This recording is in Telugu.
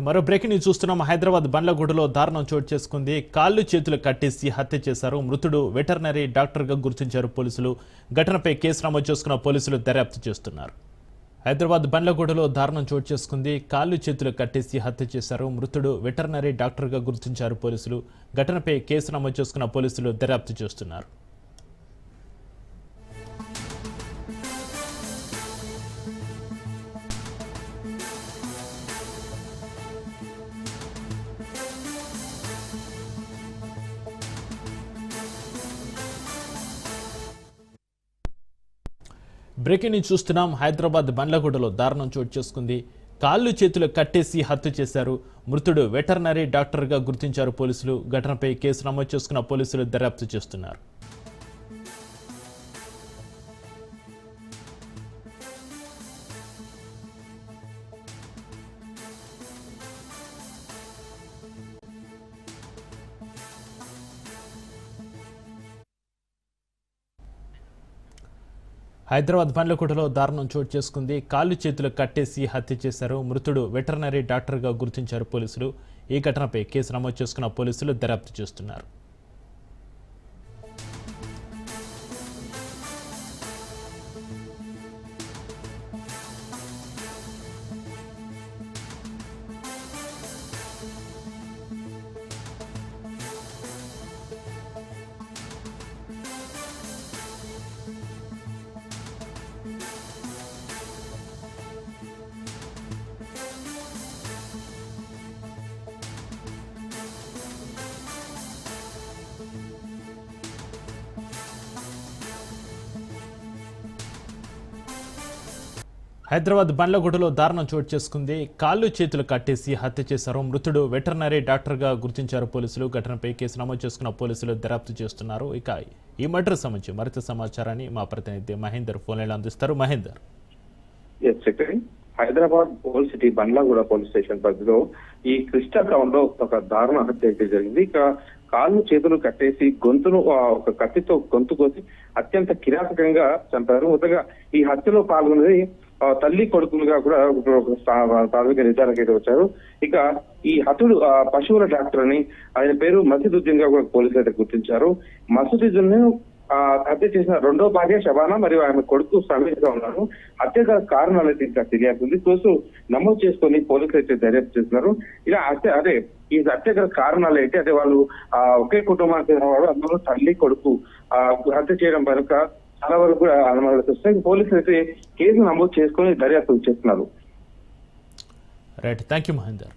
మరో బ్రేకింగ్ న్యూస్ చూస్తున్నాం. హైదరాబాద్ బండ్లగూడలో దారుణం చోటు చేసుకుంది. కాళ్ళు చేతులు కట్టేసి హత్య చేశారు. మృతుడు వెటర్నరీ డాక్టర్గా గుర్తించారు పోలీసులు. ఘటనపై కేసు నమోదు చేసుకున్న పోలీసులు దర్యాప్తు చేస్తున్నారు. హైదరాబాద్ బండ్లగూడలో దారుణం చోటు చేసుకుంది. కాళ్ళు చేతులు కట్టేసి హత్య చేశారు. మృతుడు వెటర్నరీ డాక్టర్గా గుర్తించారు పోలీసులు. ఘటనపై కేసు నమోదు చేసుకున్న పోలీసులు దర్యాప్తు చేస్తున్నారు. బ్రేకింగ్ న్యూస్ చూస్తున్నాం. హైదరాబాద్ బండ్లగూడలో దారుణం చోటు చేసుకుంది. కాళ్ళు చేతులు కట్టేసి హత్య చేశారు. మృతుడు వెటర్నరీ డాక్టర్గా గుర్తించారు పోలీసులు. ఘటనపై కేసు నమోదు చేసుకున్న పోలీసులు దర్యాప్తు చేస్తున్నారు. హైదరాబాద్ బండ్లగూడలో దారుణం చోటు చేసుకుంది. కాళ్ళు చేతులు కట్టేసి హత్య చేశారు. మృతుడు వెటర్నరీ డాక్టర్గా గుర్తించారు పోలీసులు. ఈ ఘటనపై కేసు నమోదు చేసుకున్న పోలీసులు దర్యాప్తు చేస్తున్నారు. హైదరాబాద్ బండ్లగూడలో దారుణం చోటు చేసుకుంది. కాళ్ళు చేతులు కట్టేసి హత్య చేశారు. మృతుడు వెటర్నరీ డాక్టర్గా గుర్తించారు పోలీసులు. ఘటనపై కేసు నమోదు చేసుకున్న పోలీసులు దర్యాప్తు చేస్తున్నారు. ఇక ఈ మర్డర్ సంబంధించి మరింత సమాచారాన్ని మా ప్రతినిధి మహేందర్ ఫోన్లో అందిస్తారు. Mahender, Hyderabad old city Bandlaguda police station పరిధిలో ఈ క్రిస్టా టౌన్ లో ఒక దారుణ హత్య అయితే జరిగింది. ఇక కాళ్ళు చేతులు కట్టేసి గొంతును ఒక కత్తితో గొంతు కోసి అత్యంత కిరాతకంగా చంపారు. మొదటగా ఈ హత్యలో పాల్గొన్నది తల్లి కొడుకులుగా కూడా ప్రాథమిక నిర్ధారణకు అయితే వచ్చారు. ఇక ఈ హతుడు పశువుల డాక్టర్ అని, ఆయన పేరు మసీదుద్దీన్ గా కూడా పోలీసులు అయితే గుర్తించారు. మసీదుద్దీన్ హత్య చేసిన రెండో భార్య శబానా మరియు ఆమె కొడుకు సమీర్గా ఉన్నారు. హత్య కారణాలు అయితే ఇంకా తెలియాల్సింది. కేసు నమోదు చేసుకొని పోలీసులు అయితే దర్యాప్తు చేస్తున్నారు. ఇలా ఈ హత్య కారణాలు ఏంటి అంటే వాళ్ళు ఒకే కుటుంబానికి చెందిన వాడు, అందులో తల్లి కొడుకు హత్య చేయడం కనుక చాలా వరకు కూడా అనుమానాలు వస్తాయి. పోలీసులు అయితే కేసు నమోదు చేసుకొని దర్యాప్తు చేస్తున్నారు. Right, thank you Mahender.